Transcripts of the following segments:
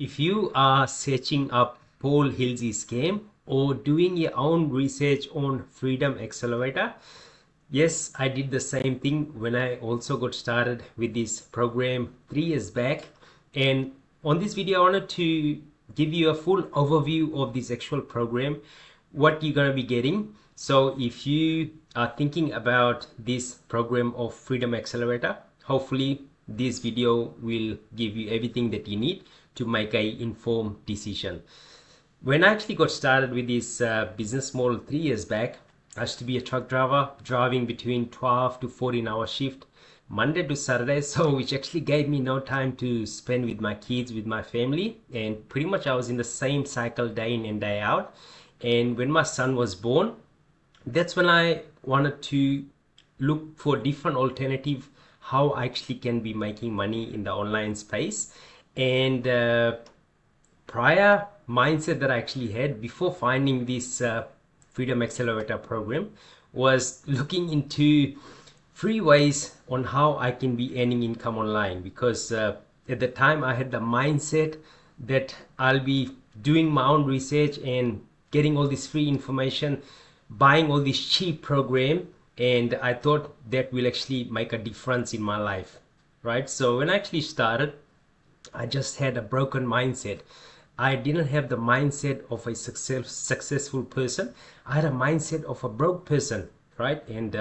If you are searching up Paul Hilse's scam or doing your own research on Freedom Accelerator, yes, I did the same thing when I also got started with this program 3 years back. And on this video, I wanted to give you a full overview of this actual program, what you're going to be getting. So if you are thinking about this program of Freedom Accelerator, hopefully this video will give you everything that you need to make a informed decision. When I actually got started with this business model 3 years back, I used to be a truck driver driving between 12 to 14-hour shift Monday to Saturday, so which actually gave me no time to spend with my kids, with my family, and pretty much I was in the same cycle day in and day out. And when my son was born, that's when I wanted to look for different alternative how I actually can be making money in the online space. And prior mindset that I actually had before finding this Freedom Accelerator program was looking into free ways on how I can be earning income online, because at the time I had the mindset that I'll be doing my own research and getting all this free information, buying all this cheap program, and I thought that will actually make a difference in my life, right? So when I actually started, I just had a broken mindset. I didn't have the mindset of a successful person. I had a mindset of a broke person, right? And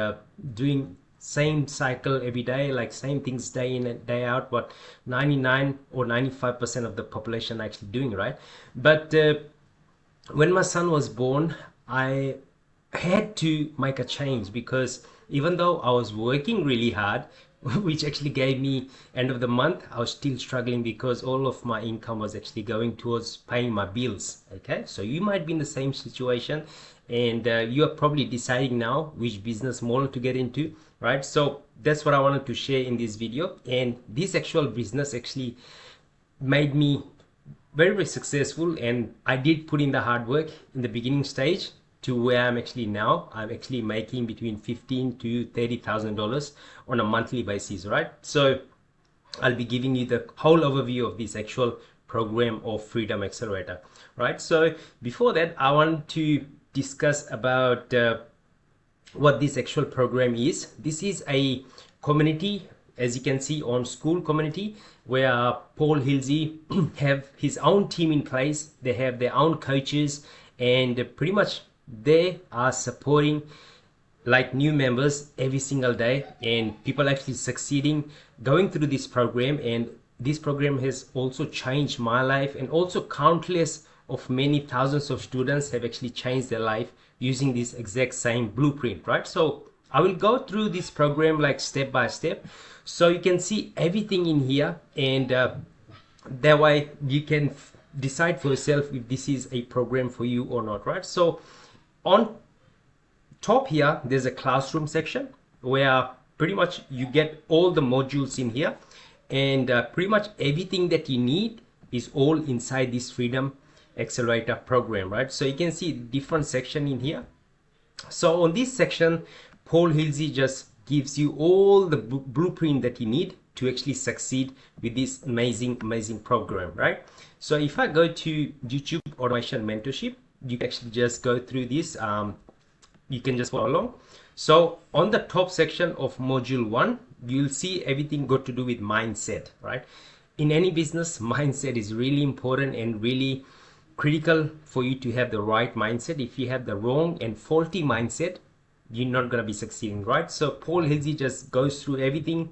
doing same cycle every day, like same things day in and day out, what 99 or 95% of the population actually doing, right? But when my son was born, I had to make a change, because even though I was working really hard, which actually gave me end of the month, I was still struggling because all of my income was actually going towards paying my bills. Okay, so you might be in the same situation, and you are probably deciding now which business model to get into, right? So that's what I wanted to share in this video. And this actual business actually made me very successful, and I did put in the hard work in the beginning stage to where I'm actually now. I'm actually making between $15,000 to $30,000 on a monthly basis, right? So I'll be giving you the whole overview of this actual program of Freedom Accelerator, right? So before that, I want to discuss about what this actual program is. This is a community, as you can see, on school community, where Paul Hilse have his own team in place. They have their own coaches, and pretty much they are supporting like new members every single day, and people actually succeeding going through this program. And this program has also changed my life, and also countless of many thousands of students have actually changed their life using this exact same blueprint, right? So I will go through this program like step by step, so you can see everything in here, and that way you can decide for yourself if this is a program for you or not, right? So on top here, there's a classroom section where pretty much you get all the modules in here, and pretty much everything that you need is all inside this Freedom Accelerator program, right? So you can see different section in here. So on this section, Paul Hilse just gives you all the blueprint that you need to actually succeed with this amazing program, right? So if I go to YouTube Automation Mentorship, you can actually just go through this. You can just follow along. So on the top section of module 1, you'll see everything got to do with mindset, right? In any business, mindset is really important and really critical for you to have the right mindset. If you have the wrong and faulty mindset, you're not going to be succeeding, right? So Paul Hilse just goes through everything,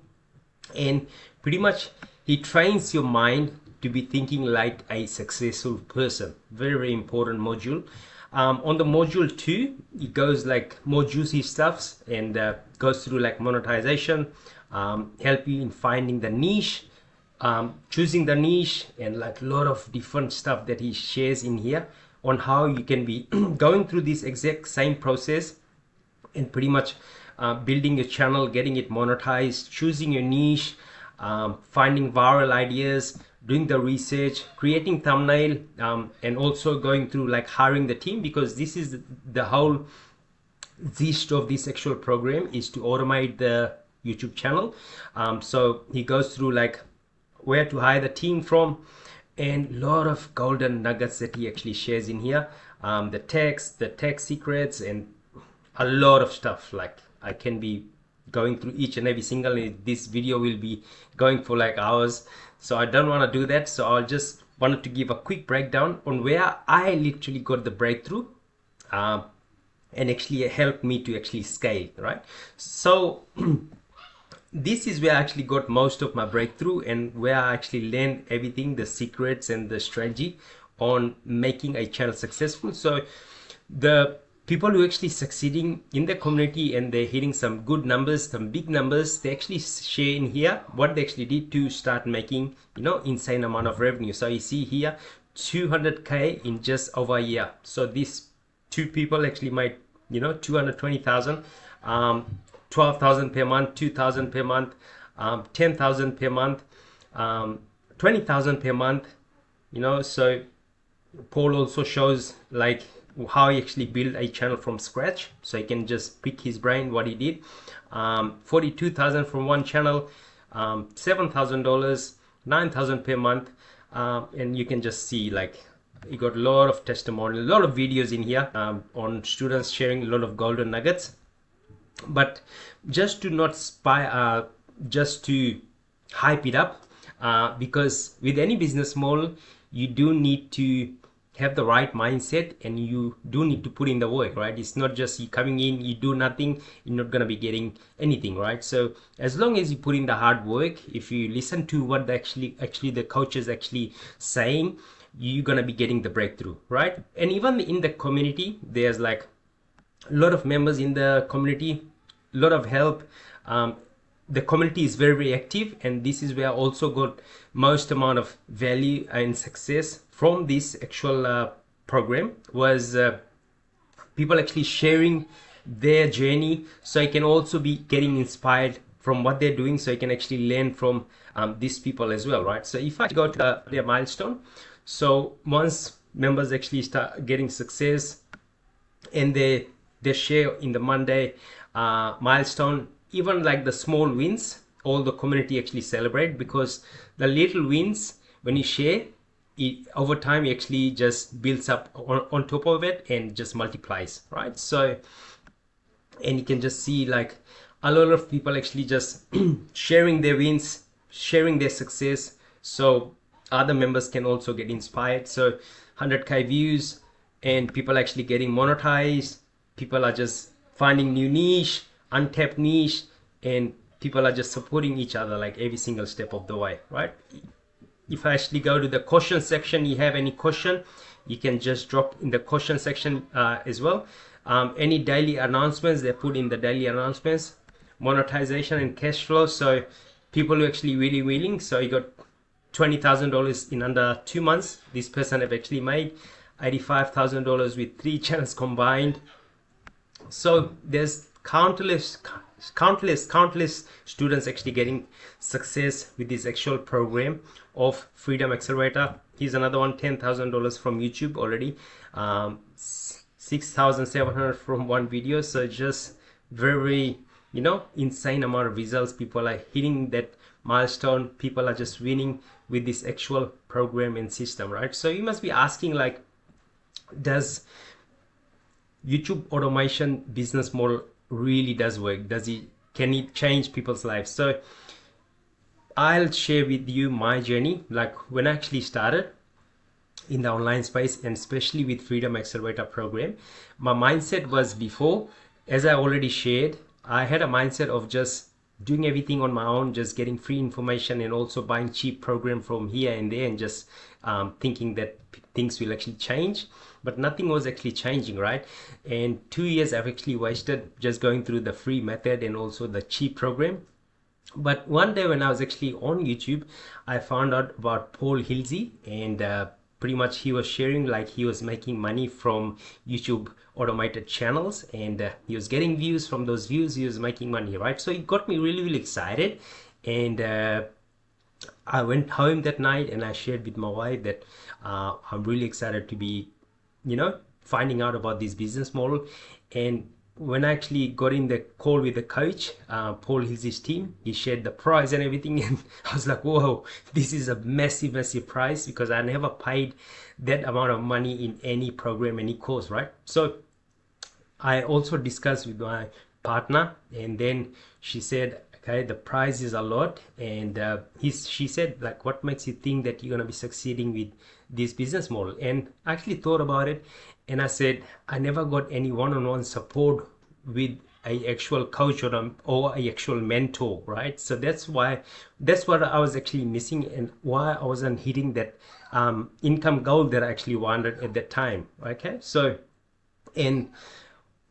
and pretty much he trains your mind to be thinking like a successful person. Very important module. On the module 2, it goes like more juicy stuffs, and goes through like monetization, help you in finding the niche, choosing the niche, and like a lot of different stuff that he shares in here on how you can be going through this exact same process, and pretty much building your channel, getting it monetized, choosing your niche, finding viral ideas, doing the research, creating thumbnail, and also going through like hiring the team, because this is the whole gist of this actual program, is to automate the YouTube channel. So he goes through like where to hire the team from, and lot of golden nuggets that he actually shares in here. The tech secrets, and a lot of stuff. Like, I can be going through each and every single, this video will be going for like hours, so I don't want to do that. So I just wanted to give a quick breakdown on where I literally got the breakthrough, um, and actually helped me to actually scale, right? So this is where I actually got most of my breakthrough, and where I actually learned everything, the secrets and the strategy on making a channel successful. So the people who actually succeeding in the community and they're hitting some good numbers, some big numbers, they actually share in here what they actually did to start making, insane amount of revenue. So you see here 200k in just over a year. So these two people actually made 220,000, 12,000 per month, 2,000 per month, 10,000 per month, 20,000 per month. So Paul also shows like how he actually built a channel from scratch, so you can just pick his brain what he did. 42,000 from one channel, $7,000, 9,000 per month, and you can just see like you got a lot of testimonial, a lot of videos in here, on students sharing a lot of golden nuggets. But just to not just to hype it up, because with any business model you do need to have the right mindset, and you do need to put in the work, right? It's not just you coming in, you do nothing, you're not going to be getting anything, right? So as long as you put in the hard work, if you listen to what the actually the coach is actually saying, you're going to be getting the breakthrough, right? And even in the community, there's like a lot of members in the community, a lot of help. The community is very, very active, and this is where I also got most amount of value and success from this actual program, was people actually sharing their journey, so I can also be getting inspired from what they're doing, so I can actually learn from these people as well, right? So if I go to their milestone, so once members actually start getting success and they share in the Monday milestone, even like the small wins, all the community actually celebrate, because the little wins, when you share it over time, it actually just builds up on top of it and just multiplies, right? So, and you can just see like a lot of people actually just sharing their wins, sharing their success, so other members can also get inspired. So 100k views, and people actually getting monetized, people are just finding new niche, untapped niche, and people are just supporting each other like every single step of the way, right? If I actually go to the question section, you have any question, you can just drop in the question section as well. Any daily announcements, they put in the daily announcements, monetization and cash flow. So people who actually really willing, so you got $20,000 in under 2 months. This person have actually made $85,000 with 3 channels combined. So there's countless students actually getting success with this actual program of Freedom Accelerator. Here's another one, $10,000 from YouTube already, 6,700 from one video. So just very insane amount of results. People are hitting that milestone, people are just winning with this actual program and system, right? So you must be asking, like, does YouTube automation business model really does work? Can it change people's lives? So I'll share with you my journey, like when I actually started in the online space, and especially with Freedom Accelerator program. My mindset was, before, as I already shared, I had a mindset of just doing everything on my own, just getting free information, and also buying cheap program from here and there, and just thinking that things will actually change. But nothing was actually changing, right? And 2 years I've actually wasted just going through the free method and also the cheap program. But one day when I was actually on YouTube, I found out about Paul Hilse, and pretty much he was sharing like he was making money from YouTube automated channels, and he was getting views. From those views he was making money, right? So it got me really, really excited, and I went home that night and I shared with my wife that I'm really excited to be finding out about this business model. And when I actually got in the call with the coach, Paul Hilse's team, he shared the price and everything, and I was like, whoa, this is a massive, massive price, because I never paid that amount of money in any program, any course, right? So I also discussed with my partner, and then she said, okay, the price is a lot, and she said, like, what makes you think that you're gonna be succeeding with this business model? And I actually thought about it, and I said, I never got any one-on-one support with a actual coach or a actual mentor, right? So that's what I was actually missing, and why I wasn't hitting that income goal that I actually wanted at that time. Okay, so, and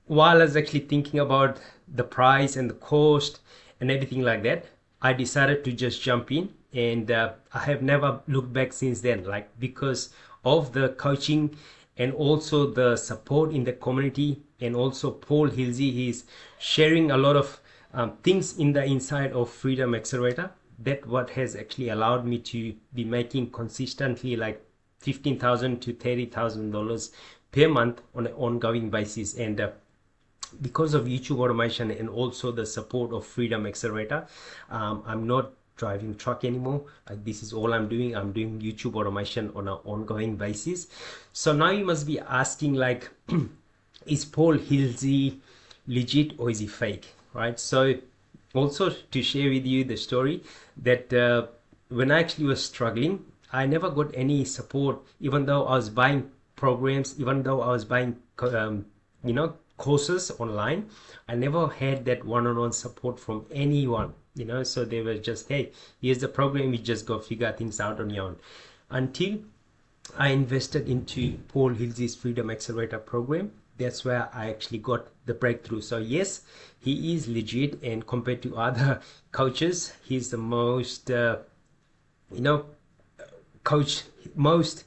while I was actually thinking about the price and the cost and everything like that, I decided to just jump in, and I have never looked back since then. Like, because of the coaching and also the support in the community, and also Paul Hilse, he's sharing a lot of things in the inside of Freedom Accelerator. That what has actually allowed me to be making consistently like $15,000 to $30,000 per month on an ongoing basis. And because of YouTube automation and also the support of Freedom Accelerator, I'm not driving truck anymore. This is all I'm doing. I'm doing YouTube automation on an ongoing basis. So now you must be asking, like, is Paul Hilse legit or is he fake, right? So also to share with you the story that when I actually was struggling, I never got any support, even though I was buying programs, even though I was buying courses online. I never had that one-on-one support from anyone, so they were just, hey, here's the program, you just go figure things out on your own. Until I invested into Paul Hilse's Freedom Accelerator program, that's where I actually got the breakthrough. So yes, he is legit, and compared to other coaches, he's the most coach, most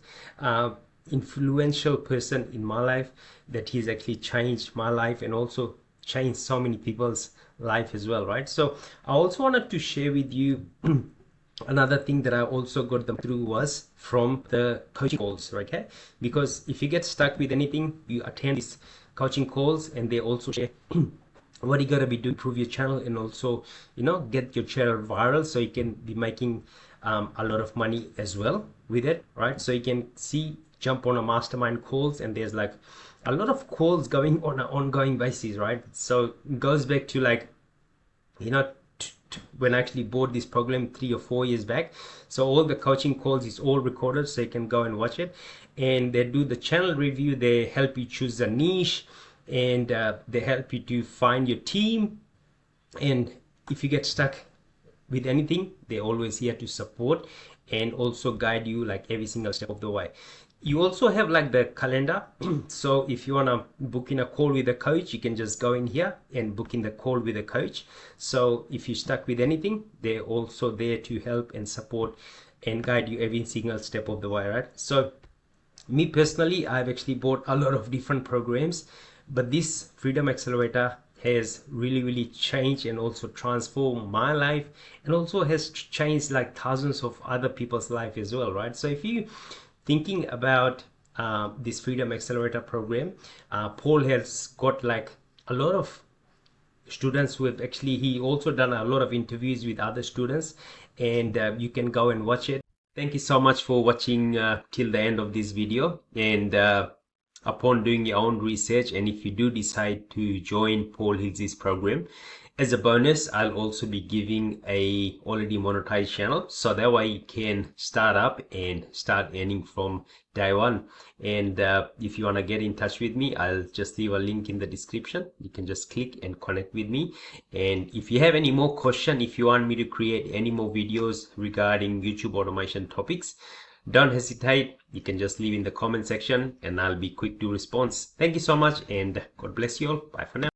influential person in my life, that he's actually changed my life and also changed so many people's life as well, right? So I also wanted to share with you another thing that I also got them through was from the coaching calls, okay? Because if you get stuck with anything, you attend these coaching calls, and they also share what you gotta be doing to improve your channel, and also get your channel viral, so you can be making a lot of money as well with it, right? So you can jump on a mastermind calls, and there's like a lot of calls going on an ongoing basis, right? So it goes back to, like, when I actually bought this program 3 or 4 years back. So all the coaching calls is all recorded, so you can go and watch it. And they do the channel review, they help you choose a niche, and they help you to find your team. And if you get stuck with anything, they're always here to support and also guide you, like, every single step of the way. You also have like the calendar. So if you want to book in a call with a coach, you can just go in here and book in the call with a coach. So if you're stuck with anything, they're also there to help and support and guide you every single step of the way, right? So me personally, I've actually bought a lot of different programs, but this Freedom Accelerator has really changed and also transformed my life, and also has changed like thousands of other people's life as well, right? So if you thinking about this Freedom Accelerator program, Paul has got like a lot of students who have actually, he also done a lot of interviews with other students, and you can go and watch it. Thank you so much for watching till the end of this video. And upon doing your own research, and if you do decide to join Paul Hilse's program, as a bonus, I'll also be giving a already monetized channel, so that way you can start up and start earning from day one. And if you want to get in touch with me, I'll just leave a link in the description. You can just click and connect with me. And if you have any more question, if you want me to create any more videos regarding YouTube automation topics, don't hesitate. You can just leave in the comment section, and I'll be quick to respond. Thank you so much, and God bless you all. Bye for now.